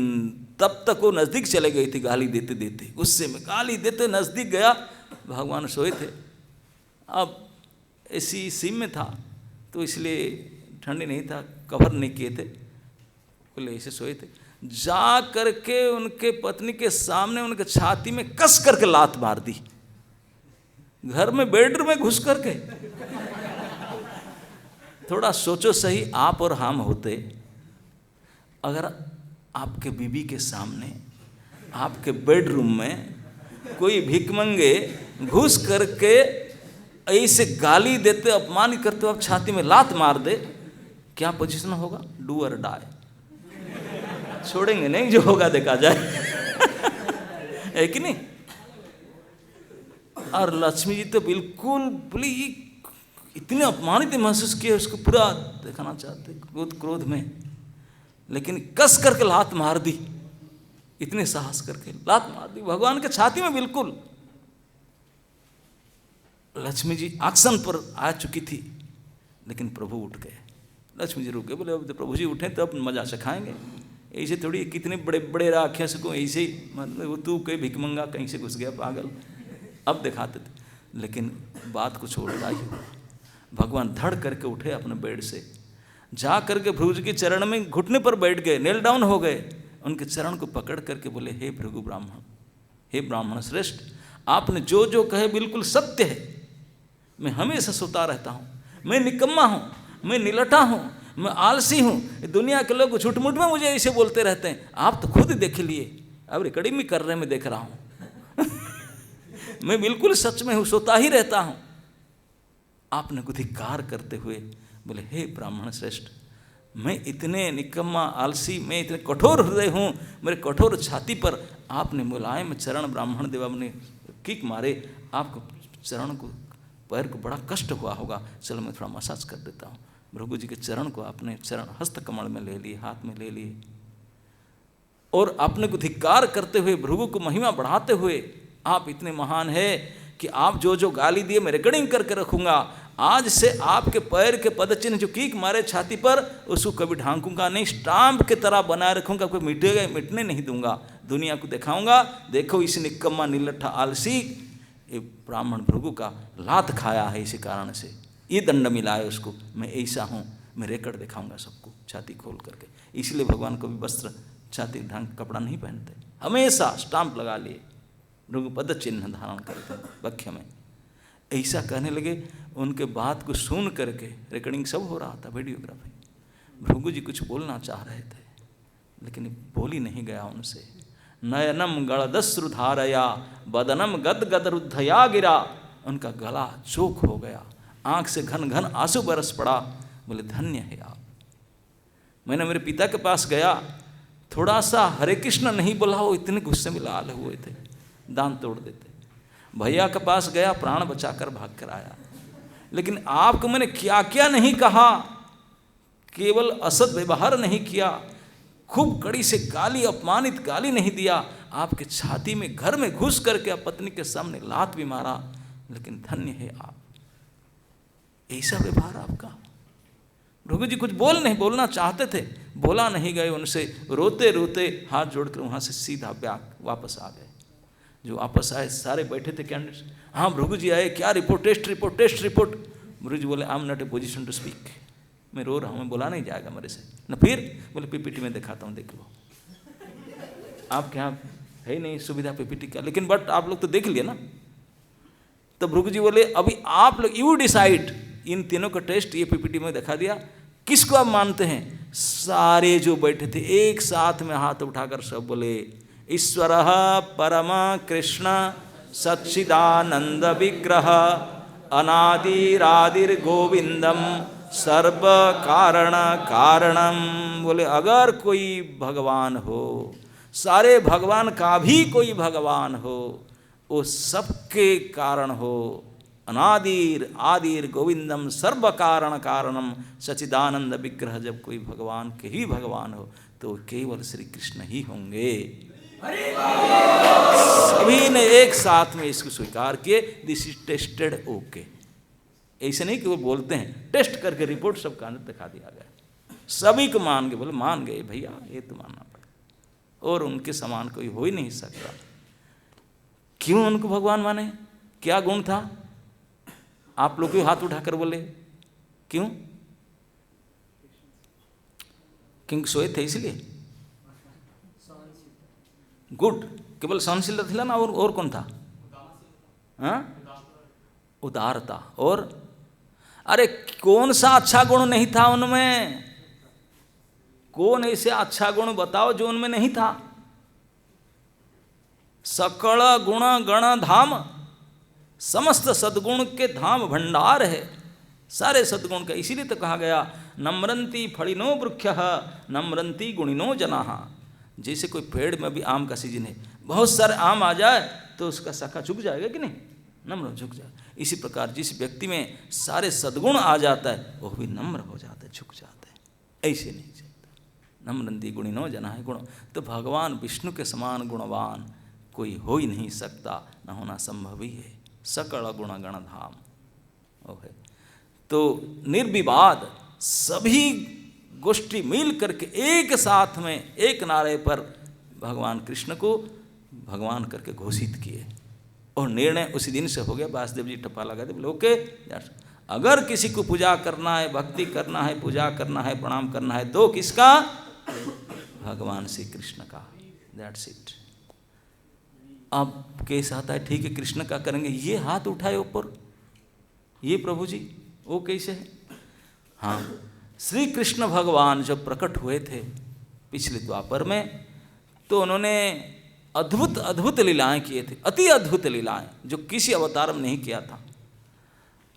A: तब तक वो नज़दीक चले गई थी, गाली देते देते, गुस्से में गाली देते नज़दीक गया। भगवान सोए थे, अब ऐसी सीम में था तो इसलिए ठंडी नहीं था, कवर नहीं किए थे, बोले ऐसे सोए थे। जा करके उनके पत्नी के सामने उनके छाती में कस करके लात मार दी, घर में बेडरूम में घुस करके। थोड़ा सोचो सही, आप और हम होते, अगर आपके बीवी के सामने आपके बेडरूम में कोई भिकमंगे घुस करके ऐसे गाली देते, अपमान करते, आप छाती में लात मार दे, क्या पोजीशन होगा? डू और डाई, छोड़ेंगे नहीं, जो होगा देखा जाए। है कि नहीं? और लक्ष्मी जी तो बिल्कुल बोली, इतने अपमानित महसूस किए, उसको पूरा दिखाना चाहते क्रोध में, लेकिन कस करके लात मार दी, इतने साहस करके लात मार दी भगवान के छाती में। बिल्कुल लक्ष्मी जी एक्शन पर आ चुकी थी, लेकिन प्रभु उठ गए। लक्ष्मी जी रुक गए, बोले अब तो प्रभु जी उठे तो अब मजा से खाएंगे, ऐसे थोड़ी कितने बड़े बड़े राक्षस को ऐसे ही, मतलब तू कहीं भिकमंगा कहीं से घुस गया पागल, अब दिखाते थे। लेकिन बात कुछ उल्टा ही हुआ। भगवान धड़ करके उठे अपने बेड से, जा करके भृगु जी के चरण में घुटने पर बैठ गए, नेल डाउन हो गए, उनके चरण को पकड़ करके बोले, हे भृगु ब्राह्मण, हे ब्राह्मण श्रेष्ठ, आपने जो जो कहे बिल्कुल सत्य है। मैं हमेशा सोता रहता हूँ, मैं निकम्मा हूँ, मैं निलटा हूँ, मैं आलसी हूँ, दुनिया के लोग झूठ मूठ में मुझे ऐसे बोलते रहते हैं, आप तो खुद देख लिए, अब रिकॉर्डिंग भी कर रहे, मैं देख रहा हूँ। मैं बिल्कुल सच में हूँ, सोता ही रहता हूँ। आपने धिक्कार करते हुए बोले, हे ब्राह्मण श्रेष्ठ, मैं इतने निकम्मा आलसी, मैं इतने कठोर हृदय हूँ, मेरे कठोर छाती पर आपने मुलायम चरण ब्राह्मण देव ने किक मारे, आपको चरण को, पैर को बड़ा कष्ट हुआ होगा, चलो मैं थोड़ा मसाज कर देता हूँ। भृगु जी के चरण को आपने चरण हस्त कमल में ले लिए, हाथ में ले लिए, और आपने को धिक्कार करते हुए, भृगु को महिमा बढ़ाते हुए, आप इतने महान है कि आप जो जो गाली दिए मैं रिकॉर्डिंग करके रखूँगा। आज से आपके पैर के पदचिन्ह जो कीक मारे छाती पर, उसको कभी ढांकूंगा नहीं, स्टाम्प के तरह बनाए रखूँगा, कोई मिटेगा, मिटने नहीं दूंगा, दुनिया को दिखाऊंगा, देखो इस निकम्मा नीलट्ठा आलसी ये ब्राह्मण भृगु का लात खाया है, इसी कारण से ये दंड मिला है उसको, मैं ऐसा हूँ, मैं रेकड़ दिखाऊंगा सबको छाती खोल करके। इसलिए भगवान कभी वस्त्र छाती ढंग कपड़ा नहीं पहनते, हमेशा स्टाम्प लगा लिए, भृगु पद चिन्ह धारण करते वक्ष में। ऐसा कहने लगे। उनके बात को सुन करके, रिकॉर्डिंग सब हो रहा था, वीडियोग्राफी, भृगु जी कुछ बोलना चाह रहे थे, लेकिन बोल ही नहीं गया उनसे। नयनम गणदश्रुधारया बदनम गद गद रुद्धया गिरा उनका गला चोक हो गया, आंख से घन घन आंसू बरस पड़ा। बोले धन्य है आप। मैंने मेरे पिता के पास गया, थोड़ा सा हरे कृष्ण नहीं बोला, वो इतने गुस्से में लाल हुए थे, दांत तोड़ देते। भैया के पास गया, प्राण बचाकर भाग कर आया। लेकिन आपको मैंने क्या क्या नहीं कहा, केवल असद व्यवहार नहीं किया, खूब कड़ी से गाली, अपमानित गाली नहीं दिया, आपके छाती में घर में घुस करके पत्नी के सामने लात भी मारा, लेकिन धन्य है आप। ऐसा व्यवहार आपका। भृगु जी कुछ बोलना चाहते थे, बोला नहीं गए उनसे, रोते रोते हाथ जोड़कर वहाँ से सीधा बैक वापस आ गए। जो वापस आए सारे बैठे थे कैंडिडेट्स, हाँ भृगु जी आए, क्या report, test report. Bhrigu ji बोले I am not a position to speak, मैं रो रहा हूँ, मैं बोला नहीं जाएगा मेरे से न। फिर बोले पीपीटी में दिखाता हूँ, देख लो। आपके यहाँ है नहीं सुविधा पीपीटी का, लेकिन बट आप लोग तो देख लिए ना। तो भृगु जी बोले अभी आप लोग यू डिसाइड, इन तीनों का टेस्ट ये पीपीटी में दिखा दिया, किसको आप मानते हैं? सारे जो बैठे थे एक साथ में हाथ उठाकर सब बोले ईश्वरः परम कृष्ण सच्चिदानंद विग्रह अनादिरादिर गोविंदम सर्व कारण कारणम। बोले अगर कोई भगवान हो, सारे भगवान का भी कोई भगवान हो, वो सबके कारण हो, अनादिर आदिर गोविंदम सर्व कारण कारणम सच्चिदानंद विग्रह। जब कोई भगवान के ही भगवान हो तो केवल श्री कृष्ण ही होंगे। सभी ने एक साथ में इसको स्वीकार किए, दिस इज टेस्टेड ओके। ऐसे नहीं कि वो बोलते हैं, टेस्ट करके रिपोर्ट सब का दिखा दिया गया, सभी को मान गए। बोले मान गए भैया, ये तो मानना पड़ेगा, और उनके समान कोई हो ही नहीं सकता। क्यों उनको भगवान माने? क्या गुण था? आप लोग क्यों हाथ उठाकर बोले? क्यों? क्योंकि सोए थे इसलिए? गुड, केवल सहनशीलता थी ना, और कौन था? हाँ, उदारता। और अरे कौन सा अच्छा गुण नहीं था उनमें? कौन ऐसे अच्छा गुण बताओ जो उनमें नहीं था? सकल गुण गण धाम, समस्त सद्गुण के धाम भंडार है, सारे सद्गुण का। इसीलिए तो कहा गया नम्रंती फलिनो वृक्षः नम्रंती गुणिनो जनाः। जैसे कोई पेड़ में भी आम का सीजन है, बहुत सारे आम आ जाए तो उसका शाखा झुक जाएगा कि नहीं? नम्र झुक जाए। इसी प्रकार जिस व्यक्ति में सारे सद्गुण आ जाता है वो भी नम्र हो जाता है, झुक जाता है। ऐसे नहीं चलता। नम्रंती गुणिनो जनाः गुण। तो भगवान विष्णु के समान गुणवान कोई हो ही नहीं सकता, न होना संभव ही है। सकल गुण गण धाम वो है। तो निर्विवाद सभी गोष्ठी मिल करके एक साथ में एक नारे पर भगवान कृष्ण को भगवान करके घोषित किए, और निर्णय उसी दिन से हो गया। वासुदेव जी टप्पा लगा दे, बोले ओके, अगर किसी को पूजा करना है, भक्ति करना है, पूजा करना है, प्रणाम करना है, तो किसका? भगवान श्री कृष्ण का। That's it. अब केस आता है, ठीक है कृष्ण का करेंगे, ये हाथ उठाए ऊपर, ये प्रभु जी वो कैसे है? हाँ, श्री कृष्ण भगवान जब प्रकट हुए थे पिछले द्वापर में, तो उन्होंने अद्भुत अद्भुत लीलाएं किए थे, अति अद्भुत लीलाएं जो किसी अवतार में नहीं किया था,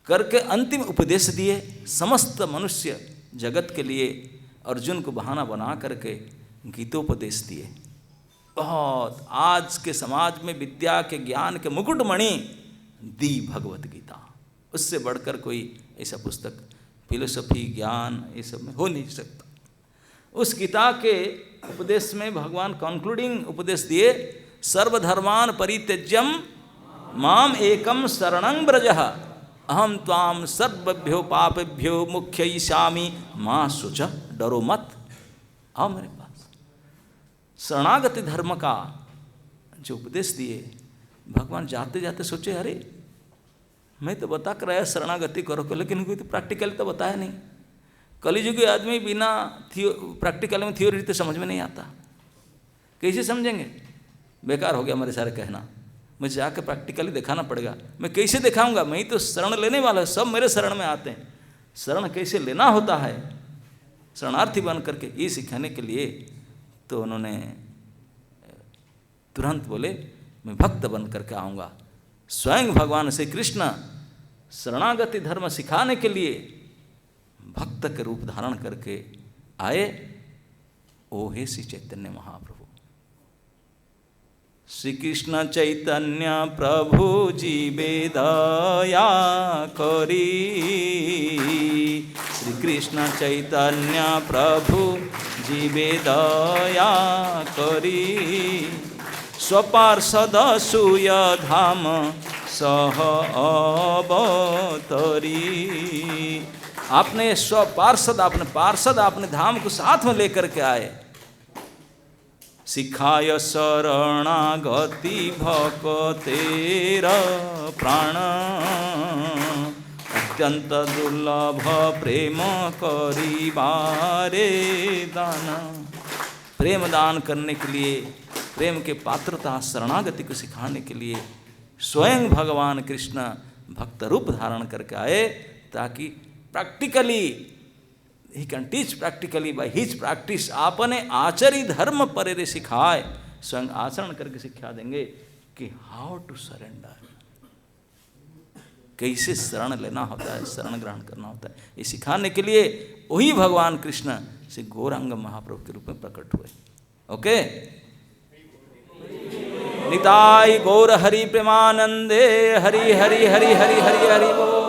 A: करके अंतिम उपदेश दिए समस्त मनुष्य जगत के लिए। अर्जुन को बहाना बना करके गीतोपदेश दिए। बहुत आज के समाज में विद्या के ज्ञान के मुकुटमणि दी भगवत गीता, उससे बढ़कर कोई ऐसा पुस्तक फिलोसफी ज्ञान ये सब में हो नहीं सकता। उस गीता के उपदेश में भगवान कंक्लूडिंग उपदेश दिए, सर्वधर्मान परित्यज्यम माम एकम शरणं व्रजः अहम त्वाम सर्वभ्यो पापेभ्यो मुख्ययिष्यामि मां शुचः, डरो मत, आओ मेरे पास। शरणागति धर्म का जो उपदेश दिए, भगवान जाते जाते सोचे अरे मैं तो बता कर आया शरणागति करो, लेकिन कोई तो प्रैक्टिकल तो बताया नहीं। कलियुगी आदमी बिना प्रैक्टिकल में थ्योरी तो समझ में नहीं आता, कैसे समझेंगे? बेकार हो गया हमारे सारे कहना, मुझे जाकर प्रैक्टिकली दिखाना पड़ेगा। मैं कैसे दिखाऊंगा? मैं ही तो शरण लेने वाला, सब मेरे शरण में आते हैं। शरण कैसे लेना होता है शरणार्थी बन करके, ये सिखाने के लिए तो उन्होंने तुरंत बोले मैं भक्त बन करके आऊँगा। स्वयं भगवान श्री कृष्ण शरणागति धर्म सिखाने के लिए भक्त के रूप धारण करके आए। ओ हे श्री चैतन्य महाप्रभु। श्री कृष्ण चैतन्य प्रभु जीवे दया करी, श्री कृष्ण चैतन्य प्रभु जीवे दया करी, स्वपार्षद सुय धाम सह अवतरी। आपने स्वपार्षद, अपने पार्षद, अपने धाम को साथ में लेकर के आए। सिखाय शरणागति भक्तेर प्राण, अत्यंत दुर्लभ प्रेम करिबारे दान। प्रेम दान करने के लिए, प्रेम के पात्रता शरणागति को सिखाने के लिए स्वयं भगवान कृष्ण भक्त रूप धारण करके आए, ताकि practically he can teach practically by his practice। आपने आचरी धर्म परे सिखाए, स्वयं आचरण करके सिखा देंगे कि हाउ टू सरेंडर, कैसे शरण लेना होता है, शरण ग्रहण करना होता है। ये सिखाने के लिए वही भगवान कृष्ण श्री गौरांग महाप्रभु के रूप में प्रकट हुए। ओके, निताई गौर हरि प्रेमानंदे, हरि हरि हरि हरि हरि हरि बोल।